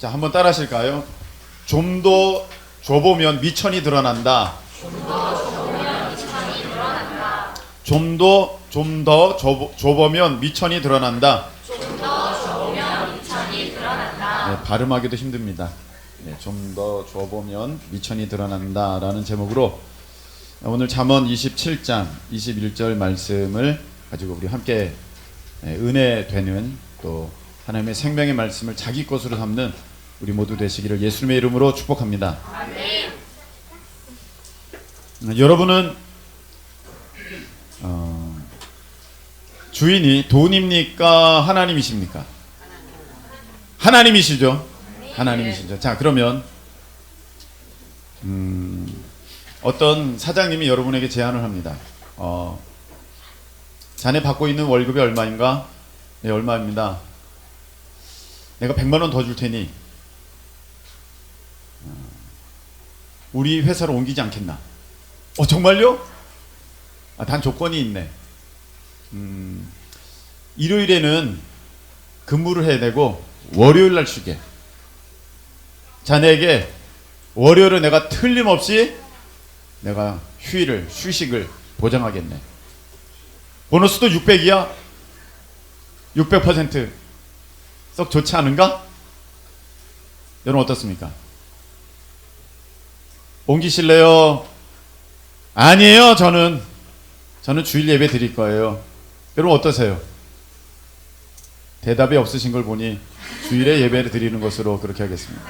자, 한번 따라 하실까요? 좀 더 줘보면 미천이 드러난다. 좀 더 줘보면 미천이 드러난다. 네, 발음하기도 힘듭니다. 네, 좀 더 줘보면 미천이 드러난다라는 제목으로 오늘 잠언 27장 21절 말씀을 가지고 우리 함께 은혜 되는 또 하나님의 생명의 말씀을 자기 것으로 삼는 우리 모두 되시기를 예수님의 이름으로 축복합니다. 아멘. 여러분은 주인이 돈입니까? 하나님이십니까? 하나님이시죠? 하나님이시죠. 자, 그러면 어떤 사장님이 여러분에게 제안을 합니다. 자네 받고 있는 월급이 얼마인가? 네, 얼마입니다. 내가 100만 원 더 줄 테니 우리 회사로 옮기지 않겠나? 정말요? 단 조건이 있네. 일요일에는 근무를 해야 되고 월요일 날 쉬게. 자네에게 월요일에 내가 틀림없이 내가 휴식을 보장하겠네. 보너스도 600이야? 600% 썩 좋지 않은가? 여러분 어떻습니까? 옮기실래요? 아니에요. 저는 주일 예배 드릴 거예요. 여러분 어떠세요? 대답이 없으신 걸 보니 주일에 예배를 드리는 것으로 그렇게 하겠습니다.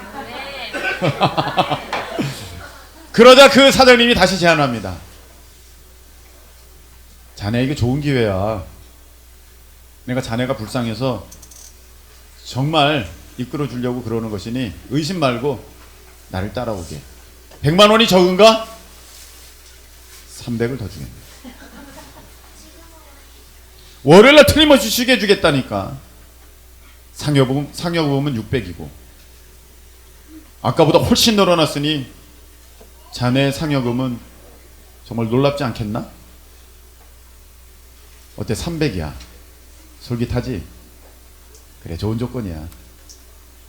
그러자 그 사장님이 다시 제안합니다. 자네에게 좋은 기회야. 내가 자네가 불쌍해서 정말 이끌어 주려고 그러는 것이니 의심 말고 나를 따라오게. 100만 원이 적은가? 300을 더 주겠네. 월요일날 틀림없이 쉬게 해주겠다니까. 상여금은 600이고 아까보다 훨씬 늘어났으니 자네 상여금은 정말 놀랍지 않겠나? 어때? 300이야. 솔깃하지? 그래, 좋은 조건이야.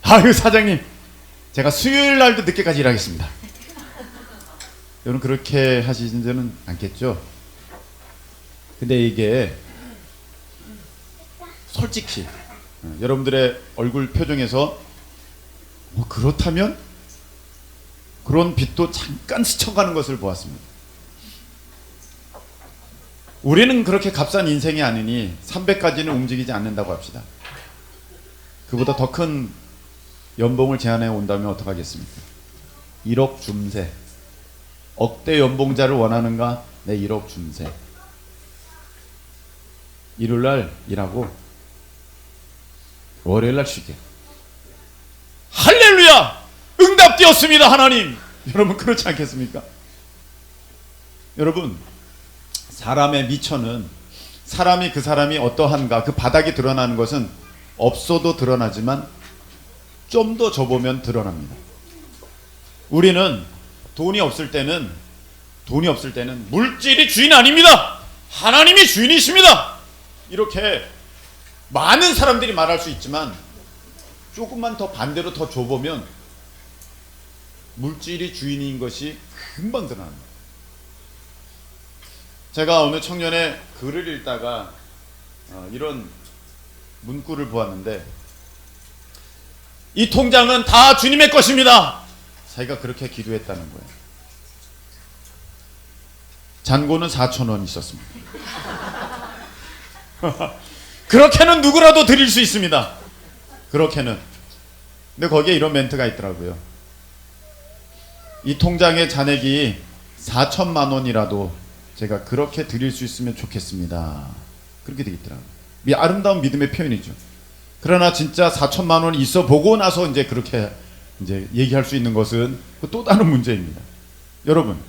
아유, 사장님, 제가 수요일 날도 늦게까지 일하겠습니다. 여러분 그렇게 하시지는 않겠죠? 근데 이게 솔직히 여러분들의 얼굴 표정에서 그렇다면 그런 빛도 잠깐 스쳐가는 것을 보았습니다. 우리는 그렇게 값싼 인생이 아니니 300까지는 움직이지 않는다고 합시다. 그보다 더 큰 연봉을 제안해 온다면 어떡하겠습니까? 1억 줌세. 억대 연봉자를 원하는가? 네, 1억 줌세. 일요일날 일하고 월요일날 쉬게. 할렐루야! 응답되었습니다, 하나님! 여러분 그렇지 않겠습니까? 여러분, 사람의 미천은 사람이 그 사람이 어떠한가 그 바닥이 드러나는 것은 없어도 드러나지만 좀 더 줘보면 드러납니다. 우리는 돈이 없을 때는 물질이 주인 아닙니다. 하나님이 주인이십니다. 이렇게 많은 사람들이 말할 수 있지만 조금만 더 반대로 더 줘보면 물질이 주인인 것이 금방 드러납니다. 제가 어느 청년의 글을 읽다가 이런 문구를 보았는데, 이 통장은 다 주님의 것입니다. 자기가 그렇게 기도했다는 거예요. 잔고는 4,000원 있었습니다. 그렇게는 누구라도 드릴 수 있습니다. 그렇게는. 근데 거기에 이런 멘트가 있더라고요. 이 통장의 잔액이 4천만 원이라도 제가 그렇게 드릴 수 있으면 좋겠습니다. 그렇게 되어 있더라고요. 아름다운 믿음의 표현이죠. 그러나 진짜 4천만 원이 있어 보고 나서 이제 그렇게 이제 얘기할 수 있는 것은 또 다른 문제입니다. 여러분,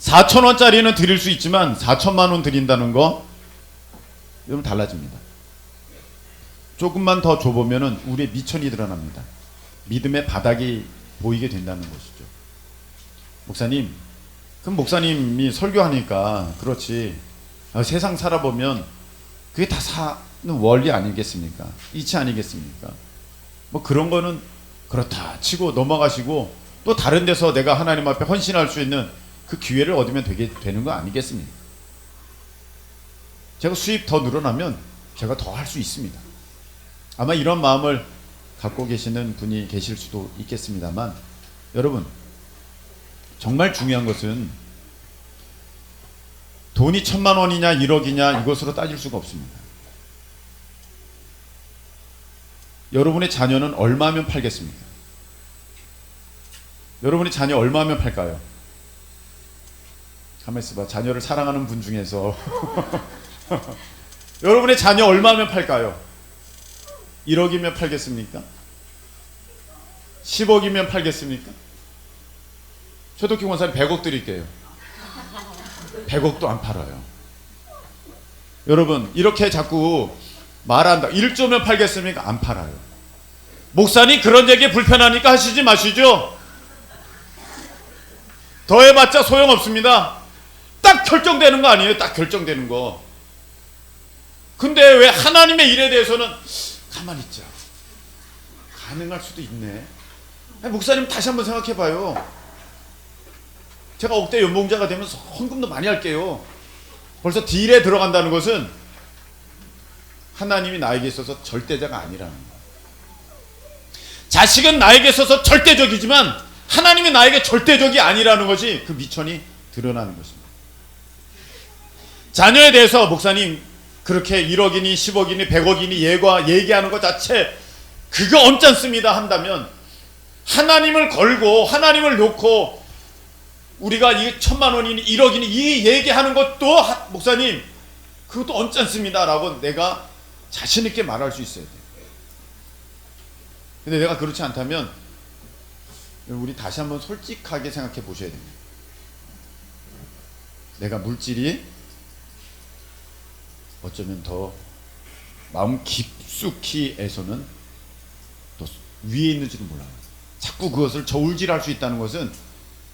4,000원짜리는 드릴 수 있지만 4천만 원 드린다는 거 여러분 달라집니다. 조금만 더 줘보면은 우리의 미천이 드러납니다. 믿음의 바닥이 보이게 된다는 것이죠. 목사님, 그럼 목사님이 설교하니까 그렇지, 세상 살아보면 그게 다 사는 원리 아니겠습니까? 이치 아니겠습니까? 뭐 그런 거는 그렇다 치고 넘어가시고 또 다른 데서 내가 하나님 앞에 헌신할 수 있는 그 기회를 얻으면 되는 거 아니겠습니까? 제가 수입 더 늘어나면 제가 더 할 수 있습니다. 아마 이런 마음을 갖고 계시는 분이 계실 수도 있겠습니다만, 여러분 정말 중요한 것은 돈이 1,000만 원이냐 1억이냐 이것으로 따질 수가 없습니다. 여러분의 자녀는 얼마면 팔겠습니까? 여러분의 자녀 얼마면 팔까요? 가만히 있어봐. 자녀를 사랑하는 분 중에서 여러분의 자녀 얼마면 팔까요? 1억이면 팔겠습니까? 10억이면 팔겠습니까? 최덕기 권사님 100억 드릴게요. 100억도 안 팔아요. 여러분 이렇게 자꾸 말한다. 1조면 팔겠습니까? 안 팔아요. 목사님 그런 얘기 불편하니까 하시지 마시죠. 더 해봤자 소용없습니다. 딱 결정되는 거 아니에요? 딱 결정되는 거. 근데 왜 하나님의 일에 대해서는 가만히 있자. 가능할 수도 있네. 아니, 목사님 다시 한번 생각해봐요. 제가 억대 연봉자가 되면 헌금도 많이 할게요. 벌써 딜에 들어간다는 것은 하나님이 나에게 있어서 절대자가 아니라는 거예요. 자식은 나에게 있어서 절대적이지만 하나님이 나에게 절대적이 아니라는 것이 그 미천이 드러나는 것입니다. 자녀에 대해서 목사님 그렇게 1억이니 10억이니 100억이니 얘기하는 것 자체 그거 언짢습니다 한다면, 하나님을 걸고 하나님을 놓고 우리가 이게 1,000만 원이니 1억이니 이 얘기하는 것도 목사님 그것도 언짢습니다 라고 내가 자신 있게 말할 수 있어야 돼요. 근데 내가 그렇지 않다면 우리 다시 한번 솔직하게 생각해 보셔야 됩니다. 내가 물질이 어쩌면 더 마음 깊숙이에서는 더 위에 있는지도 몰라요. 자꾸 그것을 저울질할 수 있다는 것은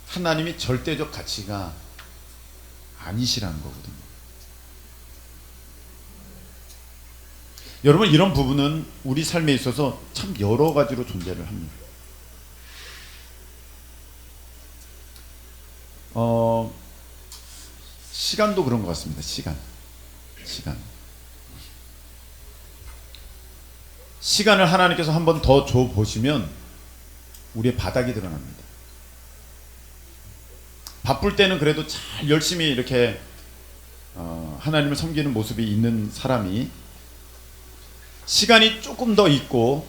하나님이 절대적 가치가 아니시라는 거거든요. 여러분 이런 부분은 우리 삶에 있어서 참 여러 가지로 존재를 합니다. 시간도 그런 것 같습니다. 시간을 하나님께서 한 번 더 줘 보시면 우리의 바닥이 드러납니다. 바쁠 때는 그래도 잘 열심히 이렇게 하나님을 섬기는 모습이 있는 사람이 시간이 조금 더 있고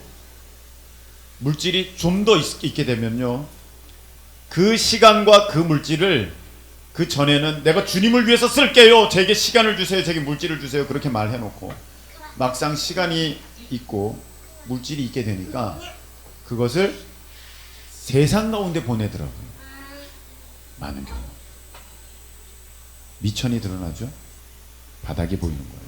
물질이 좀 더 있게 되면요, 그 시간과 그 물질을 그 전에는 내가 주님을 위해서 쓸게요, 제게 시간을 주세요, 제게 물질을 주세요 그렇게 말해놓고 막상 시간이 있고 물질이 있게 되니까 그것을 세상 가운데 보내더라고요. 많은 경우 미천이 드러나죠. 바닥이 보이는 거예요.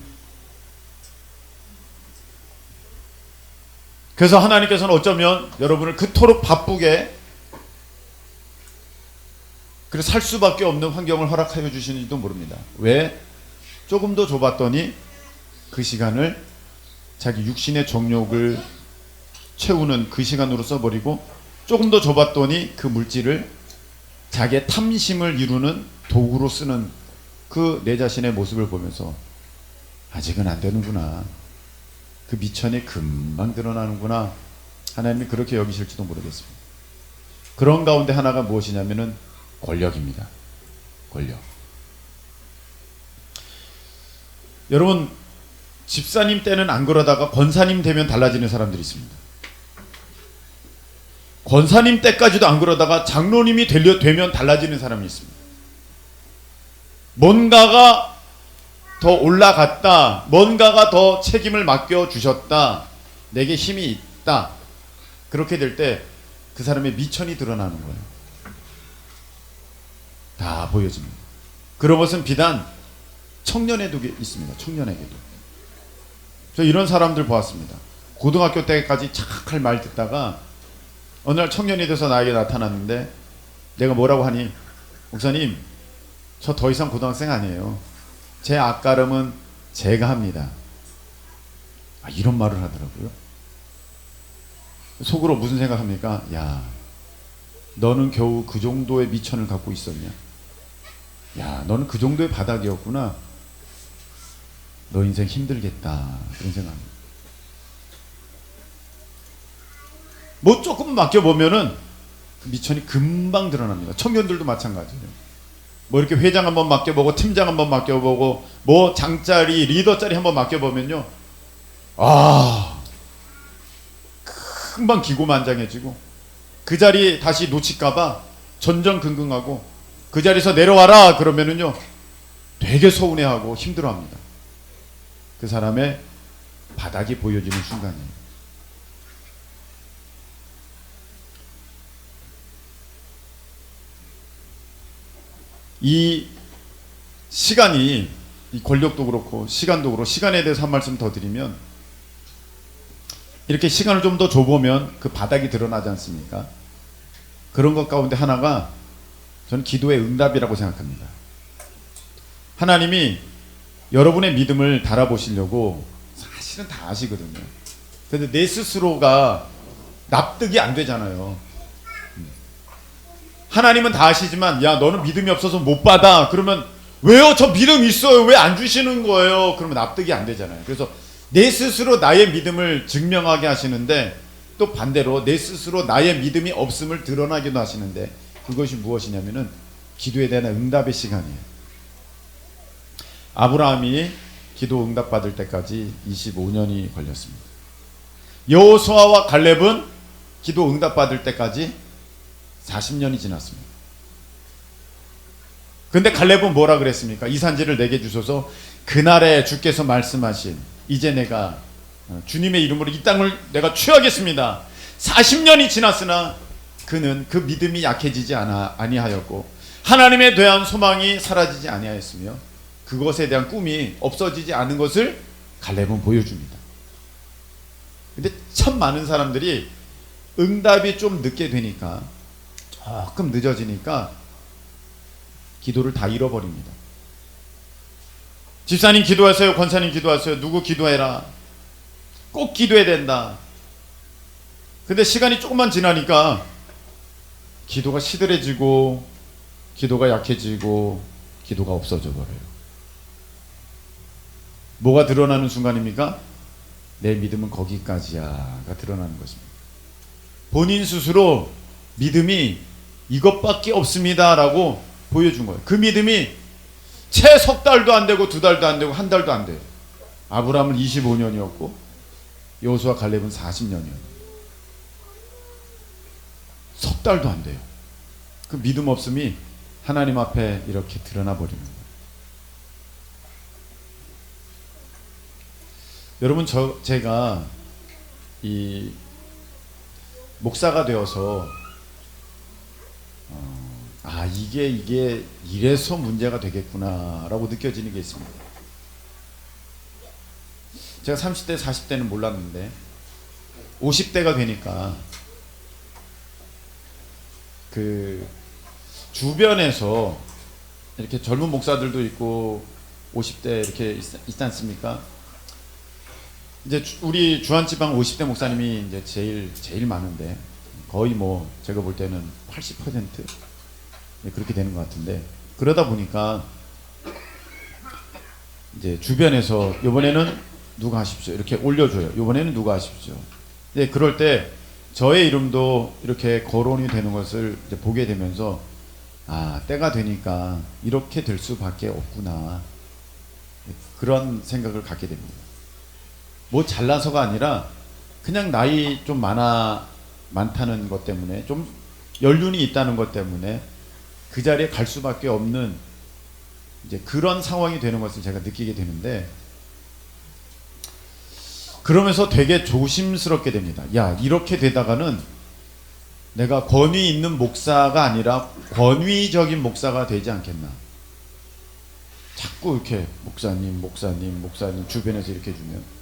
그래서 하나님께서는 어쩌면 여러분을 그토록 바쁘게 그래서 살 수밖에 없는 환경을 허락하여 주시는지도 모릅니다. 왜? 조금 더 줘봤더니 그 시간을 자기 육신의 정욕을 채우는 그 시간으로 써버리고, 조금 더 줘봤더니 그 물질을 자기의 탐심을 이루는 도구로 쓰는 그 내 자신의 모습을 보면서 아직은 안 되는구나, 그 미천이 금방 드러나는구나, 하나님이 그렇게 여기실지도 모르겠습니다. 그런 가운데 하나가 무엇이냐면은 권력입니다. 권력. 여러분 집사님 때는 안 그러다가 권사님 되면 달라지는 사람들이 있습니다. 권사님 때까지도 안 그러다가 장로님이 되면 달라지는 사람이 있습니다. 뭔가가 더 올라갔다, 뭔가가 더 책임을 맡겨주셨다, 내게 힘이 있다, 그렇게 될 때 그 사람의 미천이 드러나는 거예요. 다 보여집니다. 그런 것은 비단 청년에도 있습니다. 청년에게도. 저 이런 사람들 보았습니다. 고등학교 때까지 착할 말 듣다가 어느 날 청년이 돼서 나에게 나타났는데, 내가 뭐라고 하니, 목사님 저 더 이상 고등학생 아니에요, 제 앞가름은 제가 합니다. 이런 말을 하더라고요. 속으로 무슨 생각합니까? 야, 너는 겨우 그 정도의 미천을 갖고 있었냐? 야, 너는 그 정도의 바닥이었구나. 너 인생 힘들겠다. 그런 생각합니다. 뭐 조금 맡겨보면은 그 미천이 금방 드러납니다. 청년들도 마찬가지예요. 뭐 이렇게 회장 한번 맡겨보고 팀장 한번 맡겨보고 뭐 장짜리 리더짜리 한번 맡겨보면요, 아, 금방 기고만장해지고 그 자리 다시 놓칠까봐 전전긍긍하고 그 자리에서 내려와라 그러면은요 되게 서운해하고 힘들어합니다. 그 사람의 바닥이 보여지는 순간이에요. 이 시간이, 이 권력도 그렇고 시간도 그렇고, 시간에 대해서 한 말씀 더 드리면, 이렇게 시간을 좀 더 줘보면 그 바닥이 드러나지 않습니까? 그런 것 가운데 하나가 저는 기도의 응답이라고 생각합니다. 하나님이 여러분의 믿음을 달아보시려고 사실은 다 아시거든요. 근데 내 스스로가 납득이 안 되잖아요. 하나님은 다 아시지만, 야, 너는 믿음이 없어서 못 받아. 그러면 왜요? 저 믿음 있어요. 왜 안 주시는 거예요? 그러면 납득이 안 되잖아요. 그래서 내 스스로 나의 믿음을 증명하게 하시는데, 또 반대로 내 스스로 나의 믿음이 없음을 드러나기도 하시는데, 그것이 무엇이냐면은 기도에 대한 응답의 시간이에요. 아브라함이 기도 응답받을 때까지 25년이 걸렸습니다. 여호수아와 갈렙은 기도 응답받을 때까지 40년이 지났습니다. 근데 갈렙은 뭐라 그랬습니까? 이 산지를 내게 주소서. 그날에 주께서 말씀하신, 이제 내가 주님의 이름으로 이 땅을 내가 취하겠습니다. 40년이 지났으나 그는 그 믿음이 약해지지 아니하였고 하나님에 대한 소망이 사라지지 아니하였으며 그것에 대한 꿈이 없어지지 않은 것을 갈렙은 보여줍니다. 근데 참 많은 사람들이 응답이 좀 늦게 되니까, 조금 늦어지니까 기도를 다 잃어버립니다. 집사님 기도하세요, 권사님 기도하세요, 누구 기도해라, 꼭 기도해야 된다. 근데 시간이 조금만 지나니까 기도가 시들해지고 기도가 약해지고 기도가 없어져 버려요. 뭐가 드러나는 순간입니까? 내 믿음은 거기까지야가 드러나는 것입니다. 본인 스스로 믿음이 이것밖에 없습니다 라고 보여준 거예요. 그 믿음이 채 석 달도 안 되고 두 달도 안 되고 한 달도 안 돼요. 아브라함은 25년이었고 여호수아 갈렙은 40년이었어요. 석 달도 안 돼요. 그 믿음 없음이 하나님 앞에 이렇게 드러나 버리는 거예요. 여러분, 제가 이 목사가 되어서 이게 이래서 문제가 되겠구나 라고 느껴지는 게 있습니다. 제가 30대 40대는 몰랐는데 50대가 되니까 그 주변에서 이렇게 젊은 목사들도 있고 50대 이렇게 있지 않습니까? 이제 우리 주한지방 50대 목사님이 이제 제일 많은데, 거의 뭐 제가 볼 때는 80% 그렇게 되는 것 같은데, 그러다 보니까 이제 주변에서 이번에는 누가 하십시오 이렇게 올려줘요. 이번에는 누가 하십시오. 근데 그럴 때 저의 이름도 이렇게 거론이 되는 것을 이제 보게 되면서, 때가 되니까 이렇게 될 수밖에 없구나, 그런 생각을 갖게 됩니다. 뭐 잘나서가 아니라 그냥 나이 좀 많다는 것 때문에, 좀 연륜이 있다는 것 때문에 그 자리에 갈 수밖에 없는 이제 그런 상황이 되는 것을 제가 느끼게 되는데, 그러면서 되게 조심스럽게 됩니다. 야, 이렇게 되다가는 내가 권위 있는 목사가 아니라 권위적인 목사가 되지 않겠나. 자꾸 이렇게 목사님 주변에서 이렇게 주면.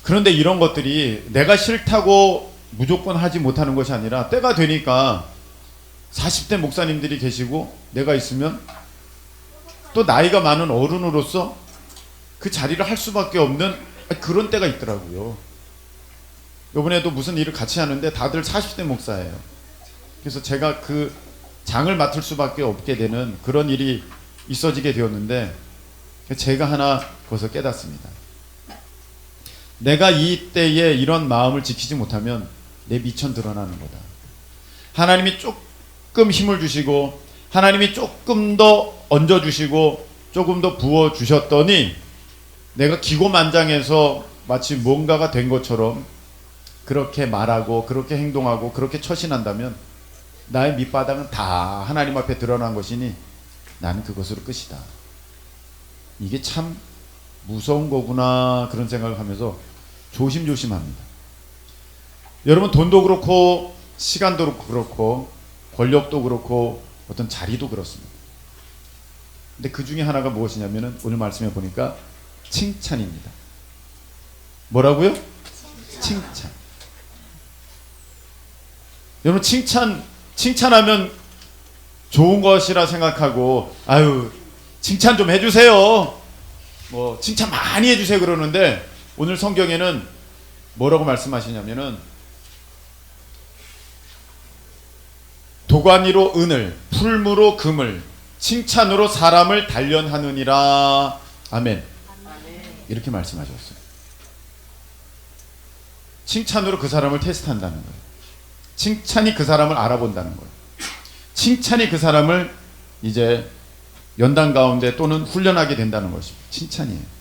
그런데 이런 것들이 내가 싫다고 무조건 하지 못하는 것이 아니라, 때가 되니까 40대 목사님들이 계시고 내가 있으면 또 나이가 많은 어른으로서 그 자리를 할 수밖에 없는 그런 때가 있더라고요. 이번에도 무슨 일을 같이 하는데 다들 40대 목사예요. 그래서 제가 그 장을 맡을 수밖에 없게 되는 그런 일이 있어지게 되었는데, 제가 하나 거기서 깨닫습니다. 내가 이때에 이런 마음을 지키지 못하면 내 미천 드러나는 거다. 하나님이 조금 힘을 주시고, 하나님이 조금 더 얹어주시고, 조금 더 부어주셨더니 내가 기고만장해서 마치 뭔가가 된 것처럼 그렇게 말하고 그렇게 행동하고 그렇게 처신한다면 나의 밑바닥은 다 하나님 앞에 드러난 것이니 나는 그것으로 끝이다. 이게 참 무서운 거구나, 그런 생각을 하면서 조심조심합니다. 여러분, 돈도 그렇고 시간도 그렇고 권력도 그렇고 어떤 자리도 그렇습니다. 근데 그 중에 하나가 무엇이냐면은 오늘 말씀해 보니까 칭찬입니다. 뭐라고요? 칭찬. 여러분, 칭찬하면 좋은 것이라 생각하고, 아유, 칭찬 좀 해주세요, 뭐 칭찬 많이 해주세요 그러는데, 오늘 성경에는 뭐라고 말씀하시냐면은 도가니로 은을, 풀무로 금을, 칭찬으로 사람을 단련하느니라. 아멘. 이렇게 말씀하셨어요. 칭찬으로 그 사람을 테스트한다는 거예요. 칭찬이 그 사람을 알아본다는 거예요. 칭찬이 그 사람을 이제 연단 가운데 또는 훈련하게 된다는 것입니다. 칭찬이에요.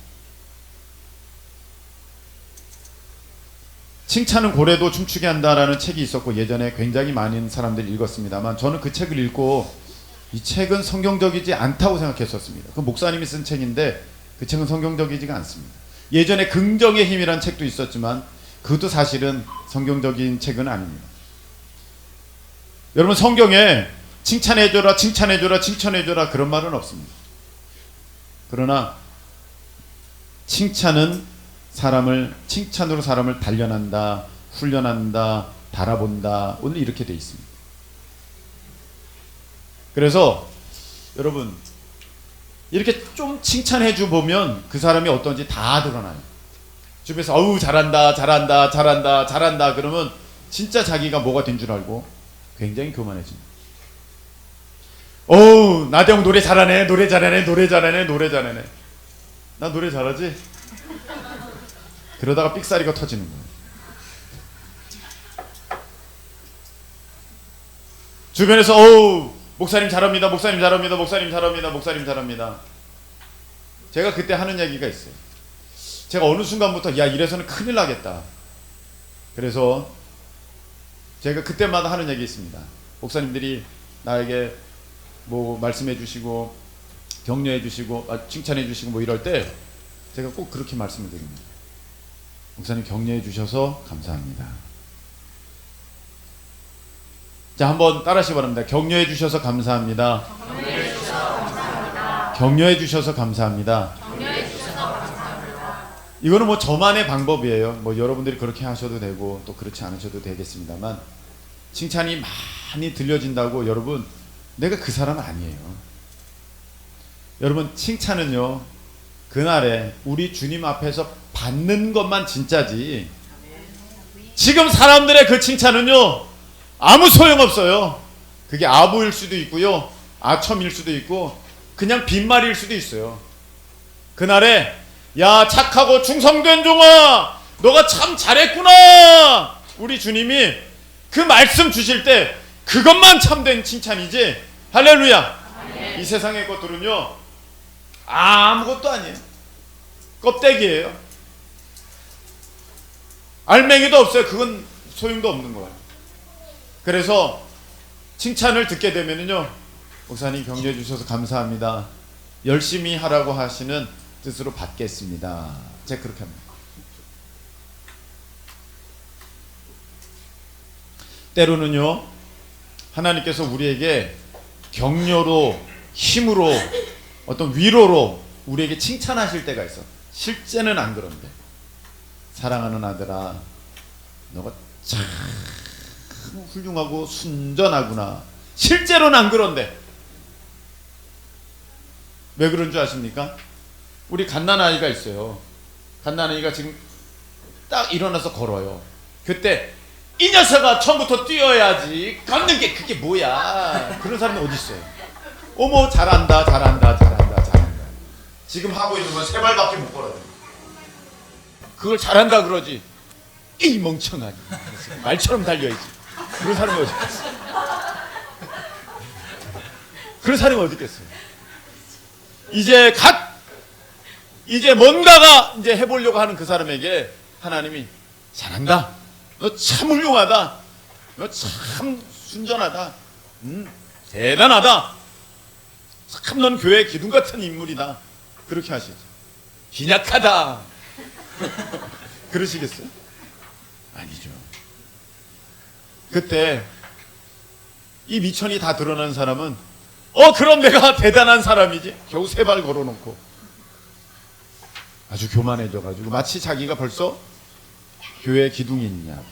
칭찬은 고래도 춤추게 한다라는 책이 있었고, 예전에 굉장히 많은 사람들이 읽었습니다만, 저는 그 책을 읽고 이 책은 성경적이지 않다고 생각했었습니다. 그 목사님이 쓴 책인데 그 책은 성경적이지가 않습니다. 예전에 긍정의 힘이라는 책도 있었지만 그것도 사실은 성경적인 책은 아닙니다. 여러분, 성경에 칭찬해줘라, 칭찬해줘라, 칭찬해줘라 그런 말은 없습니다. 그러나 칭찬은 칭찬으로 사람을 단련한다, 훈련한다, 달아본다, 오늘 이렇게 돼 있습니다. 그래서 여러분, 이렇게 좀 칭찬해줘 보면 그 사람이 어떤지 다 드러나요. 주변에서 어우 잘한다, 잘한다, 잘한다, 잘한다 그러면 진짜 자기가 뭐가 된 줄 알고 굉장히 교만해집니다. 어우, 나대형 노래 잘하네, 노래 잘하네, 노래 잘하네, 노래 잘하네. 나 노래 잘하지? 그러다가 삑사리가 터지는 거예요. 주변에서 어우, 목사님 잘합니다, 목사님 잘합니다, 목사님 잘합니다, 목사님 잘합니다. 제가 그때 하는 얘기가 있어요. 제가 어느 순간부터 야, 이래서는 큰일 나겠다. 그래서 제가 그때마다 하는 얘기 있습니다. 목사님들이 나에게 뭐 말씀해 주시고 격려해 주시고 칭찬해 주시고 뭐 이럴 때 제가 꼭 그렇게 말씀을 드립니다. 목사님 격려해 주셔서 감사합니다. 자, 한번 따라하시기 바랍니다. 격려해 주셔서 감사합니다. 격려해 주셔서 감사합니다. 격려해 주셔서 감사합니다. 격려해 주셔서 감사합니다. 이거는 뭐 저만의 방법이에요. 뭐 여러분들이 그렇게 하셔도 되고 또 그렇지 않으셔도 되겠습니다만, 칭찬이 많이 들려진다고 여러분 내가 그 사람 아니에요. 여러분, 칭찬은요 그날에 우리 주님 앞에서 받는 것만 진짜지, 지금 사람들의 그 칭찬은요 아무 소용없어요. 그게 아부일 수도 있고요, 아첨일 수도 있고 그냥 빈말일 수도 있어요. 그날에 야, 착하고 충성된 종아, 너가 참 잘했구나, 우리 주님이 그 말씀 주실 때 그것만 참된 칭찬이지, 할렐루야. 이 세상의 것들은요 아무것도 아니에요. 껍데기예요. 알맹이도 없어요. 그건 소용도 없는 거예요. 그래서 칭찬을 듣게 되면은요, 목사님 격려해 주셔서 감사합니다, 열심히 하라고 하시는 뜻으로 받겠습니다. 제가 그렇게 합니다. 때로는요 하나님께서 우리에게 격려로, 힘으로, 어떤 위로로 우리에게 칭찬하실 때가 있어. 실제는 안 그런데, 사랑하는 아들아, 너가 참 훌륭하고 순전하구나. 실제로는 안 그런데. 왜 그런 줄 아십니까? 우리 갓난아이가 있어요. 갓난아이가 지금 딱 일어나서 걸어요. 그때 이 녀석아 처음부터 뛰어야지. 걷는 게 그게 뭐야. 그런 사람이 어디 있어요. 어머 잘한다. 지금 하고 있는 건 세 발밖에 못 걸어요. 그걸 잘한다 그러지. 이 멍청하니. 말처럼 달려야지. 그런 사람이 어디 있겠어요. 그런 사람이 어디 있겠어요. 이제 뭔가가 이제 해보려고 하는 그 사람에게 하나님이 잘한다. 너 참 훌륭하다. 너 참 순전하다. 대단하다. 참 넌 교회 기둥 같은 인물이다. 그렇게 하시죠. 빈약하다. 그러시겠어요? 아니죠. 그때 이 미천이 다 드러난 사람은 그럼 내가 대단한 사람이지. 겨우 세 발 걸어놓고 아주 교만해져가지고 마치 자기가 벌써 교회 기둥이 있냐,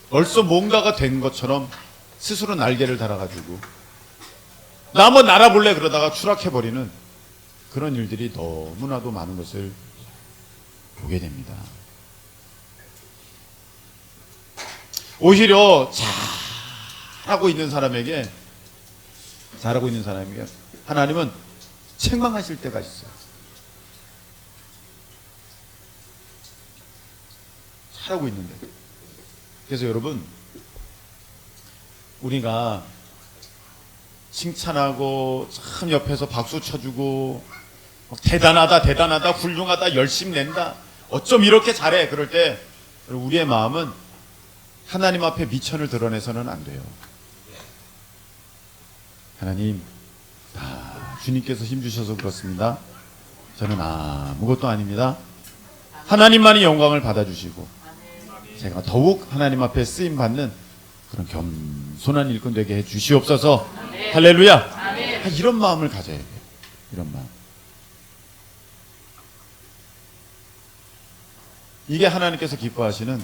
벌써 뭔가가 된 것처럼 스스로 날개를 달아가지고 나 한번 날아볼래 그러다가 추락해버리는 그런 일들이 너무나도 많은 것을 보게 됩니다. 오히려 잘하고 있는 사람에게 하나님은 책망하실 때가 있어요. 잘하고 있는데. 그래서 여러분, 우리가 칭찬하고 참 옆에서 박수 쳐주고 대단하다, 훌륭하다, 열심히 낸다, 어쩜 이렇게 잘해, 그럴 때 우리의 마음은 하나님 앞에 미천을 드러내서는 안 돼요. 하나님, 다 주님께서 힘주셔서 그렇습니다. 저는 아무것도 아닙니다. 하나님만이 영광을 받아주시고 제가 더욱 하나님 앞에 쓰임받는 그런 겸손한 일꾼 되게 해주시옵소서. 할렐루야. 이런 마음을 가져야 돼요. 이런 마음. 이게 하나님께서 기뻐하시는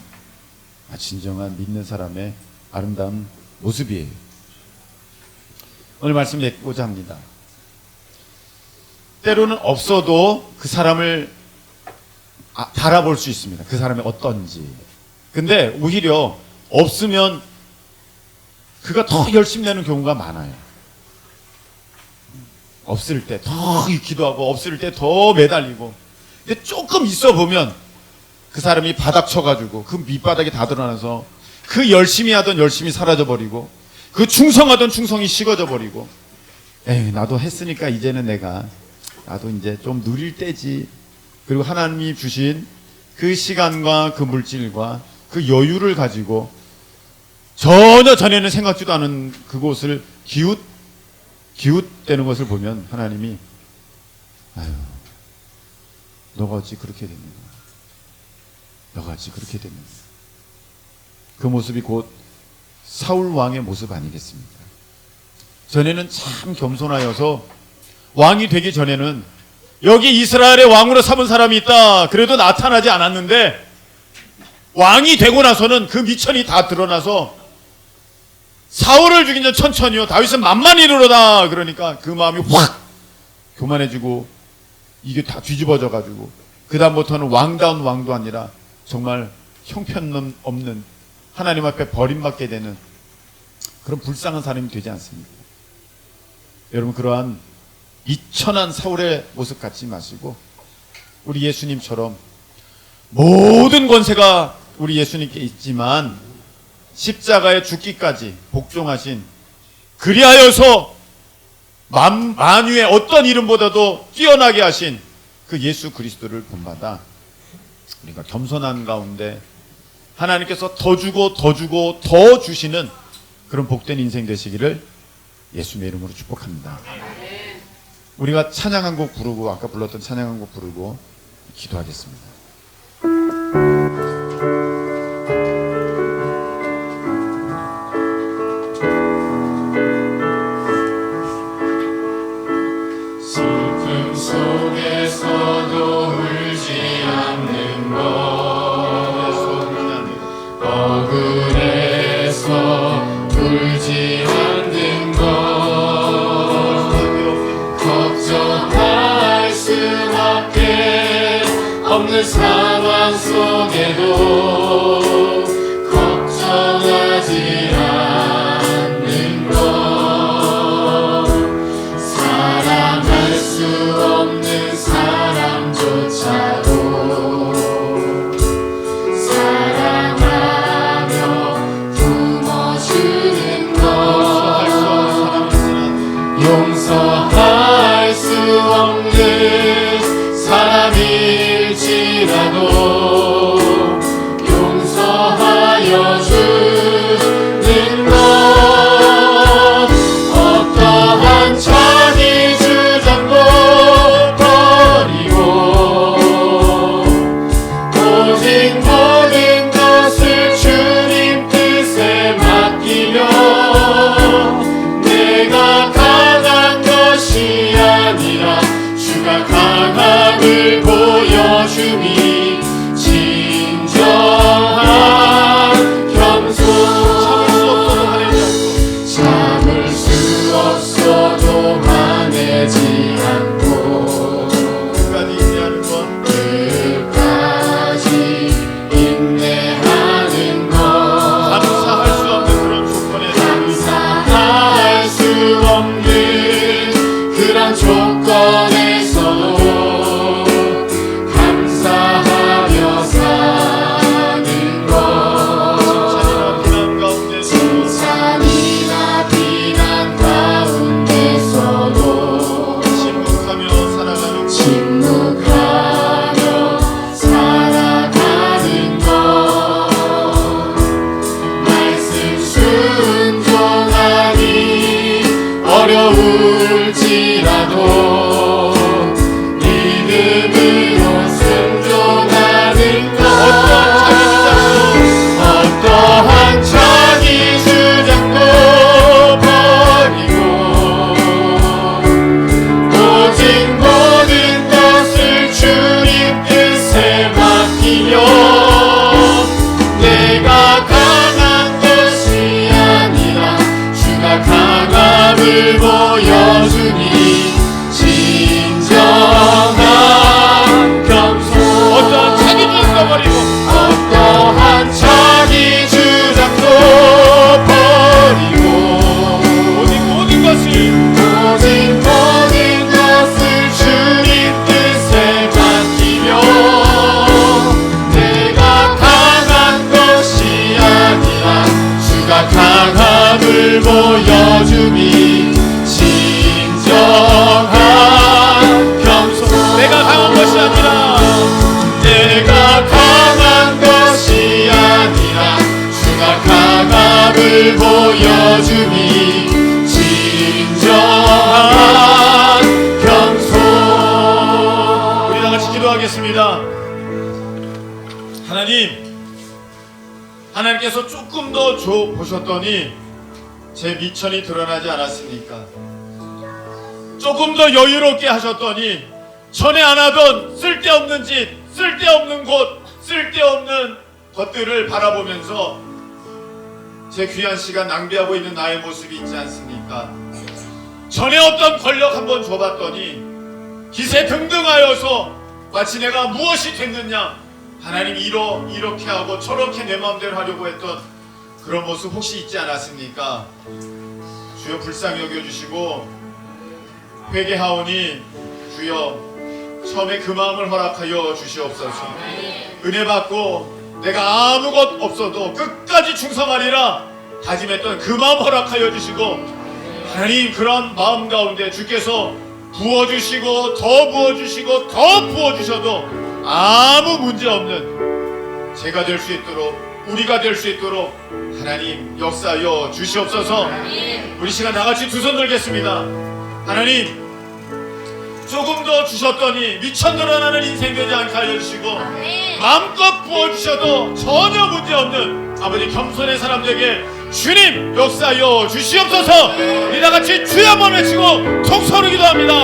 진정한 믿는 사람의 아름다운 모습이에요. 오늘 말씀 맺고자 합니다. 때로는 없어도 그 사람을 바라볼 수 있습니다. 그 사람이 어떤지. 근데 오히려 없으면 그가 더 열심히 내는 경우가 많아요. 없을 때 더 기도하고 없을 때 더 매달리고. 근데 조금 있어 보면 그 사람이 바닥 쳐가지고 그 밑바닥이 다 드러나서 그 열심히 하던 열심히 사라져버리고 그 충성하던 충성이 식어져 버리고, 에이 나도 했으니까 이제는 나도 이제 좀 누릴 때지. 그리고 하나님이 주신 그 시간과 그 물질과 그 여유를 가지고 전혀 전에는 생각지도 않은 그곳을 기웃대는 것을 보면 하나님이 너가 어찌 그렇게 됐는가, 너가 어찌 그렇게 됐는가. 그 모습이 곧 사울 왕의 모습 아니겠습니까? 전에는 참 겸손하여서 왕이 되기 전에는 여기 이스라엘의 왕으로 삼은 사람이 있다 그래도 나타나지 않았는데, 왕이 되고 나서는 그 미천이 다 드러나서 사울을 죽인 전 천천히요 다윗은 만만히 이르로다 그러니까 그 마음이 확 교만해지고 이게 다 뒤집어져 가지고 그 다음부터는 왕다운 왕도 아니라 정말 형편없는, 하나님 앞에 버림받게 되는 그런 불쌍한 사람이 되지 않습니까? 여러분, 그러한 이천한 사울의 모습 갖지 마시고 우리 예수님처럼 모든 권세가 우리 예수님께 있지만 십자가에 죽기까지 복종하신, 그리하여서 만유의 어떤 이름보다도 뛰어나게 하신 그 예수 그리스도를 본받아 우리가 겸손한 가운데 하나님께서 더 주고 더 주고 더 주시는 그런 복된 인생 되시기를 예수님의 이름으로 축복합니다. 우리가 찬양 한 곡 부르고, 아까 불렀던 찬양 한 곡 부르고 기도하겠습니다. 슬픔 속에서도 울지 않는 것, 억울해서 울지 않는 것, 걱정할 수밖에 없는 상황 속에도 울지라도 믿음으로 순종하는 것 어떠한 자기 주장도 버리고 오직 모든 것을 주님 뜻에 맡기며 내가 강한 것이 아니라 주가 강함을 보여주니 진정한 겸손 어떠한 자기 주장도 버리고 어떠한 자기 주장도 버리고 오직 모든 것을 주님 뜻에 맡기며 내가 강한 것이 아니라 주가 강함을 보여주니 진정한 겸손 내가 강한 것이 아니라 내가 강한 것이 아니라 주가 강함을 보여주니 진정한 겸손. 우리 다 같이 기도하겠습니다. 하나님께서 조금 더 보셨더니 제 미천이 드러나지 않았습니까? 조금 더 여유롭게 하셨더니 전에 안 하던 쓸데없는 짓, 쓸데없는 곳, 쓸데없는 것들을 바라보면서 제 귀한 시간 낭비하고 있는 나의 모습이 있지 않습니까? 전에 어떤 권력 한번 줘봤더니 기세 등등하여서 마치 내가 무엇이 됐느냐, 하나님이 이렇게 하고 저렇게 내 마음대로 하려고 했던 그런 모습 혹시 있지 않았습니까? 주여 불쌍히 여겨주시고 회개하오니 주여 처음에 그 마음을 허락하여 주시옵소서. 은혜 받고 내가 아무것 없어도 끝까지 충성하리라 다짐했던 그 마음 허락하여 주시고, 하나님 그런 마음 가운데 주께서 부어주시고 더 부어주시고 더 부어주셔도 아무 문제 없는 제가 될 수 있도록, 우리가 될 수 있도록 하나님 역사하여 주시옵소서. 우리 시간 나같이 두 손 들겠습니다. 하나님 조금 더 주셨더니 미천 드러나는 인생 되지 않게 하여 주시고 마음껏 부어주셔도 전혀 문제 없는 아버지 겸손의 사람들에게 주님 역사하여 주시옵소서. 우리 다같이 주여 한번 외치고 통성으로 기도합니다.